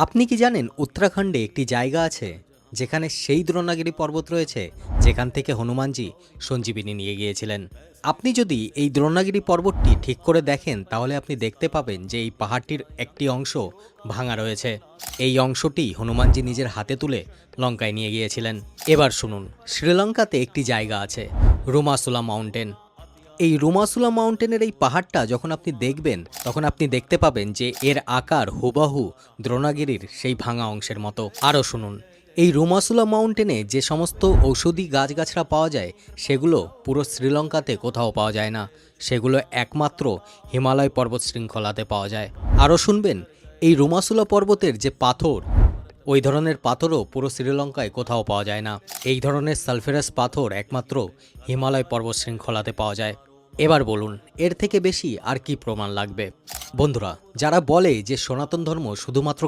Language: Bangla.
আপনি কি জানেন উত্তরাখণ্ডে একটি জায়গা আছে যেখানে সেই দ্রোণাগিরি পর্বত রয়েছে যেখান থেকে হনুমানজি সঞ্জীবিনী নিয়ে গিয়েছিলেন। আপনি যদি এই দ্রোণাগিরি পর্বতটি ঠিক করে দেখেন তাহলে আপনি দেখতে পাবেন যে এই পাহাড়টির একটি অংশ ভাঙা রয়েছে। এই অংশটি হনুমানজি নিজের হাতে তুলে লঙ্কায় নিয়ে গিয়েছিলেন। এবার শুনুন, শ্রীলঙ্কাতে একটি জায়গা আছে রুমাসুলা মাউন্টেন। এই রুমাসুলা মাউন্টেনের এই পাহাড়টা যখন আপনি দেখবেন তখন আপনি দেখতে পাবেন যে এর আকার হুবাহু দ্রোণাগিরির সেই ভাঙা অংশের মতো। আরও শুনুন, এই রুমাসুলা মাউন্টেনে যে সমস্ত ঔষধি গাছগাছরা পাওয়া যায় সেগুলো পুরো শ্রীলঙ্কাতে কোথাও পাওয়া যায় না, সেগুলো একমাত্র হিমালয় পর্বত শৃঙ্খলাতে পাওয়া যায়। আরও শুনবেন, এই রুমাসুলা পর্বতের যে পাথর, ওই ধরনের পাথরও পুরো শ্রীলঙ্কায় কোথাও পাওয়া যায় না। এই ধরনের সালফেরাস পাথর একমাত্র হিমালয় পর্বত শৃঙ্খলাতে পাওয়া যায়। এবার বলুন, এর থেকে বেশি আর কি প্রমাণ লাগবে? বন্ধুরা, যারা বলে যে সনাতন ধর্ম শুধুমাত্র